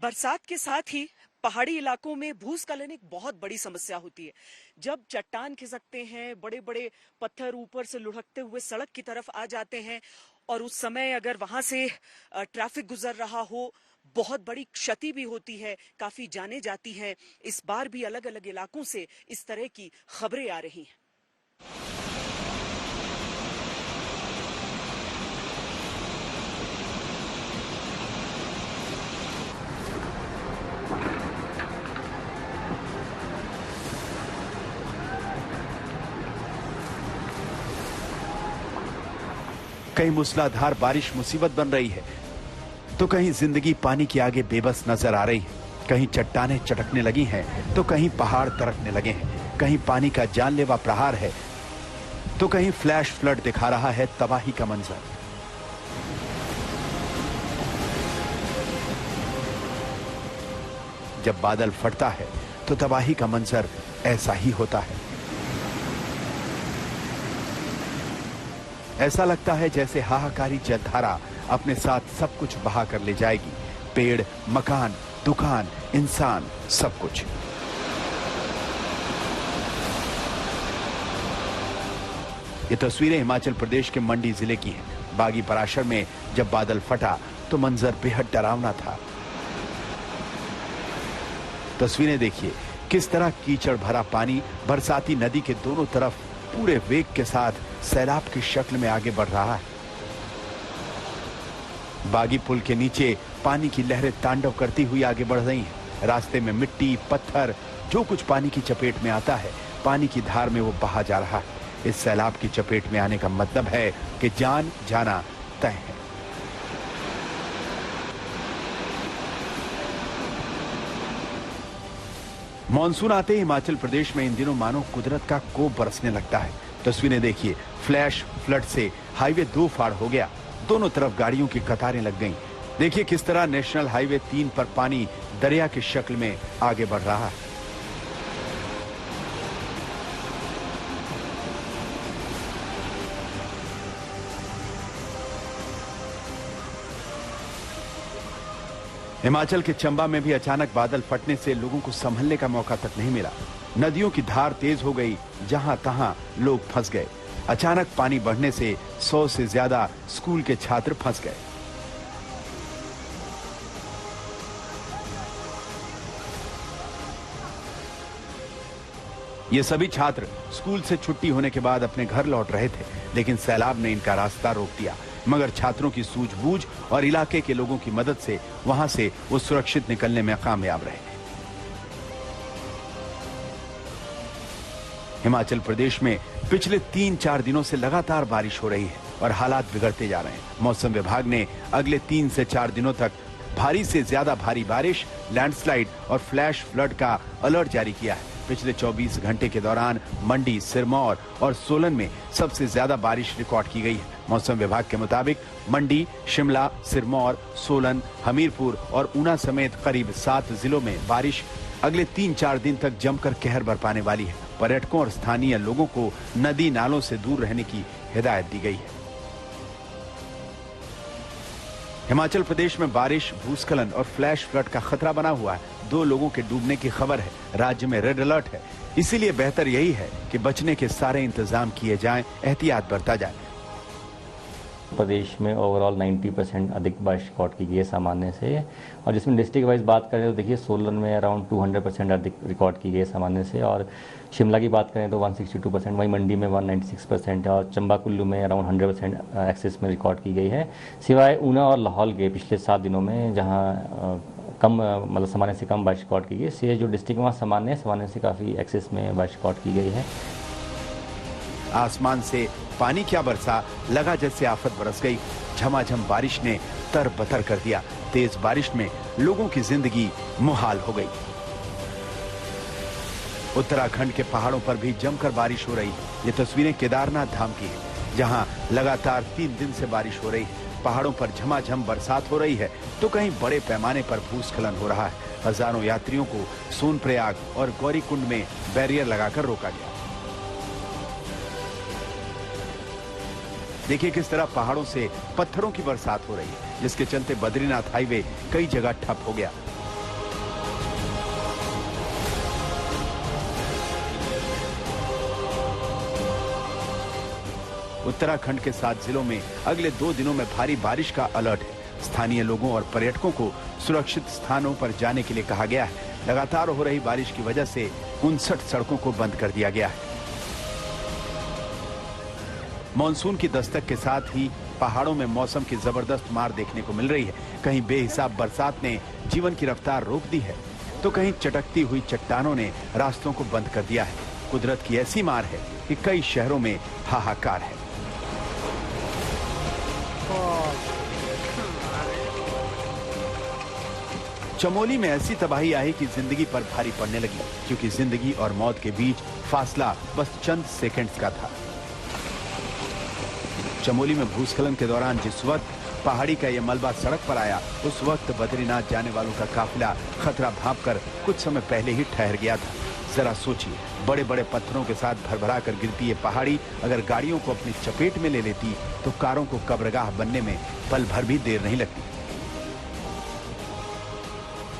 बरसात के साथ ही पहाड़ी इलाकों में भूस्खलन एक बहुत बड़ी समस्या होती है। जब चट्टान खिसकते हैं, बड़े बड़े पत्थर ऊपर से लुढ़कते हुए सड़क की तरफ आ जाते हैं और उस समय अगर वहां से ट्रैफिक गुजर रहा हो, बहुत बड़ी क्षति भी होती है, काफी जाने जाती हैं। इस बार भी अलग अलग इलाकों से इस तरह की खबरें आ रही हैं। कहीं मूसलाधार बारिश मुसीबत बन रही है, तो कहीं जिंदगी पानी के आगे बेबस नजर आ रही है। कहीं चट्टानें चटकने लगी हैं, तो कहीं पहाड़ दरकने लगे हैं। कहीं पानी का जानलेवा प्रहार है, तो कहीं फ्लैश फ्लड दिखा रहा है तबाही का मंजर। जब बादल फटता है, तो तबाही का मंजर ऐसा ही होता है। ऐसा लगता है जैसे हाहाकारी जलधारा अपने साथ सब कुछ बहा कर ले जाएगी। पेड़, मकान, दुकान, इंसान, सब कुछ। ये तस्वीरें हिमाचल प्रदेश के मंडी जिले की हैं। बागी पराशर में जब बादल फटा तो मंजर बेहद डरावना था। तस्वीरें देखिए, किस तरह कीचड़ भरा पानी बरसाती नदी के दोनों तरफ पूरे वेग के साथ सैलाब की शक्ल में आगे बढ़ रहा है। बागी पुल के नीचे पानी की लहरें तांडव करती हुई आगे बढ़ रही हैं। रास्ते में मिट्टी, पत्थर, जो कुछ पानी की चपेट में आता है, पानी की धार में वो बहा जा रहा है। इस सैलाब की चपेट में आने का मतलब है कि जान जाना तय है। मॉनसून आते ही हिमाचल प्रदेश में इन दिनों मानो कुदरत का कोप बरसने लगता है। तस्वीरें देखिए, फ्लैश फ्लड से हाईवे 2 फाड़ हो गया। दोनों तरफ गाड़ियों की कतारें लग गईं। देखिए किस तरह नेशनल हाईवे 3 पर पानी दरिया की शक्ल में आगे बढ़ रहा है। हिमाचल के चंबा में भी अचानक बादल फटने से लोगों को संभलने का मौका तक नहीं मिला। नदियों की धार तेज हो गई, जहां तहां लोग फंस गए। अचानक पानी बढ़ने से 100 से ज्यादा स्कूल के छात्र फंस गए। ये सभी छात्र स्कूल से छुट्टी होने के बाद अपने घर लौट रहे थे, लेकिन सैलाब ने इनका रास्ता रोक दिया। मगर छात्रों की सूझबूझ और इलाके के लोगों की मदद से वहां से वो सुरक्षित निकलने में कामयाब रहे। हिमाचल प्रदेश में पिछले 3-4 दिनों से लगातार बारिश हो रही है और हालात बिगड़ते जा रहे हैं। मौसम विभाग ने अगले 3 से 4 दिनों तक भारी से ज्यादा भारी बारिश, लैंडस्लाइड और फ्लैश फ्लड का अलर्ट जारी किया है। पिछले 24 घंटे के दौरान मंडी, सिरमौर और सोलन में सबसे ज्यादा बारिश रिकॉर्ड की गई है। मौसम विभाग के मुताबिक मंडी, शिमला, सिरमौर, सोलन, हमीरपुर और ऊना समेत करीब 7 जिलों में बारिश अगले 3-4 दिन तक जमकर कहर बरपाने वाली है। पर्यटकों और स्थानीय लोगों को नदी नालों से दूर रहने की हिदायत दी गई है। हिमाचल प्रदेश में बारिश, भूस्खलन और फ्लैश फ्लड का खतरा बना हुआ है। 2 लोगों के डूबने की खबर है। राज्य में रेड अलर्ट है। इसीलिए बेहतर यही है कि बचने के सारे इंतजाम किए जाएं, एहतियात बरता जाए। प्रदेश में ओवरऑल 90% अधिक बारिश रिकॉर्ड की गई है सामान्य से, और जिसमें डिस्ट्रिक्ट वाइज बात करें तो देखिए सोलन में अराउंड 200% अधिक रिकॉर्ड की गई है सामान्य से, और शिमला की बात करें तो 162%, वहीं मंडी में 196% और चंबा कुल्लू में अराउंड 100% एक्सेस में रिकॉर्ड की गई है। सिवाय ऊना और लाहौल के पिछले 7 दिनों में जहाँ कम मतलब सामान्य से कम बारिश रिकॉर्ड की गई है। ये जो डिस्ट्रिक्ट वहाँ सामान्य से काफ़ी एक्सेस में बारिश रिकॉर्ड की गई है। आसमान से पानी क्या बरसा, लगा जैसे आफत बरस गई। झमाझम बारिश ने तरबतर कर दिया। तेज बारिश में लोगों की जिंदगी मुहाल हो गई। उत्तराखंड के पहाड़ों पर भी जमकर बारिश हो रही है। ये तस्वीरें केदारनाथ धाम की है, जहां लगातार 3 दिन से बारिश हो रही है। पहाड़ों पर झमाझम बरसात हो रही है, तो कहीं बड़े पैमाने पर भूस्खलन हो रहा है। हजारों यात्रियों को सोनप्रयाग और गौरीकुंड में बैरियर लगाकर रोका गया। देखिए किस तरह पहाड़ों से पत्थरों की बरसात हो रही है, जिसके चलते बद्रीनाथ हाईवे कई जगह ठप हो गया। उत्तराखंड के 7 जिलों में अगले 2 दिनों में भारी बारिश का अलर्ट है। स्थानीय लोगों और पर्यटकों को सुरक्षित स्थानों पर जाने के लिए कहा गया है। लगातार हो रही बारिश की वजह से 59 सड़कों को बंद कर दिया गया है। मॉनसून की दस्तक के साथ ही पहाड़ों में मौसम की जबरदस्त मार देखने को मिल रही है। कहीं बेहिसाब बरसात ने जीवन की रफ्तार रोक दी है, तो कहीं चटकती हुई चट्टानों ने रास्तों को बंद कर दिया है। कुदरत की ऐसी मार है कि कई शहरों में हाहाकार है। चमोली में ऐसी तबाही आई कि जिंदगी पर भारी पड़ने लगी, क्योंकि जिंदगी और मौत के बीच फासला बस चंद सेकंड्स का था। चमोली में भूस्खलन के दौरान जिस वक्त पहाड़ी का यह मलबा सड़क पर आया, उस वक्त बद्रीनाथ जाने वालों का काफिला खतरा भांपकर कुछ समय पहले ही ठहर गया था। जरा सोचिए, बड़े बड़े पत्थरों के साथ भरभरा कर गिरती ये पहाड़ी अगर गाड़ियों को अपनी चपेट में ले लेती तो कारों को कब्रगाह बनने में पल भर भी देर नहीं लगती।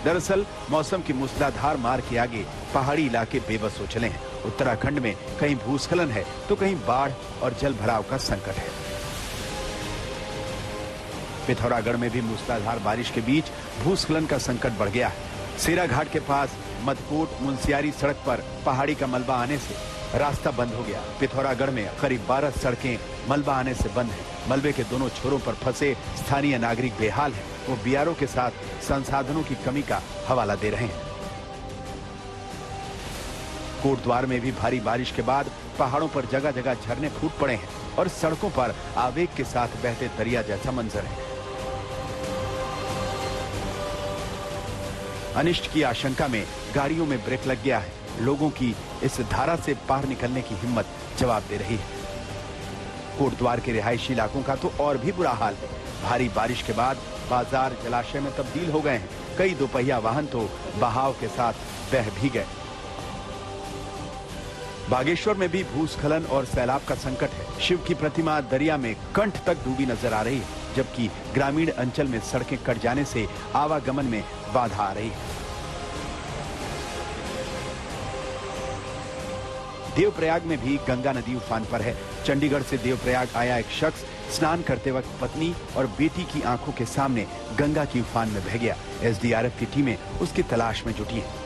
दरअसल मौसम की मूसलाधार मार के आगे पहाड़ी इलाके बेबस हो चले हैं। उत्तराखंड में कहीं भूस्खलन है तो कहीं बाढ़ और जल भराव का संकट है। पिथौरागढ़ में भी मूसलाधार बारिश के बीच भूस्खलन का संकट बढ़ गया है। सेरा घाट के पास मदकोट मुंसियारी सड़क पर पहाड़ी का मलबा आने से रास्ता बंद हो गया। पिथौरागढ़ में करीब 12 सड़कें मलबा आने से बंद हैं। मलबे के दोनों छोरों पर फंसे स्थानीय नागरिक बेहाल हैं। वो बीआरओ के साथ संसाधनों की कमी का हवाला दे रहे हैं। कोटद्वार में भी भारी बारिश के बाद पहाड़ों पर जगह जगह झरने फूट पड़े हैं और सड़कों पर आवेग के साथ बहते दरिया जैसा मंजर है। अनिष्ट की आशंका में गाड़ियों में ब्रेक लग गया है। लोगों की इस धारा से बाहर निकलने की हिम्मत जवाब दे रही है। कोटद्वार के रिहायशी इलाकों का तो और भी बुरा हाल है। भारी बारिश के बाद बाजार जलाशय में तब्दील हो गए हैं। कई दोपहिया वाहन तो बहाव के साथ बह भी गए। बागेश्वर में भी भूस्खलन और सैलाब का संकट है। शिव की प्रतिमा दरिया में कंठ तक डूबी नजर आ रही है, जबकि ग्रामीण अंचल में सड़कें कट जाने से आवागमन में बाधा आ रही है। देवप्रयाग में भी गंगा नदी उफान पर है। चंडीगढ़ से देवप्रयाग आया एक शख्स स्नान करते वक्त पत्नी और बेटी की आंखों के सामने गंगा की उफान में बह गया। एसडीआरएफ की टीमें उसकी तलाश में जुटी हैं।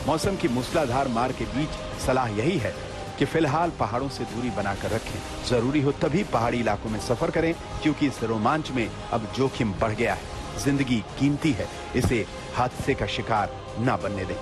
मौसम की मूसलाधार मार के बीच सलाह यही है कि फिलहाल पहाड़ों से दूरी बनाकर रखें। जरूरी हो तभी पहाड़ी इलाकों में सफर करें, क्योंकि इस रोमांच में अब जोखिम बढ़ गया है। जिंदगी कीमती है, इसे हादसे का शिकार ना बनने दें।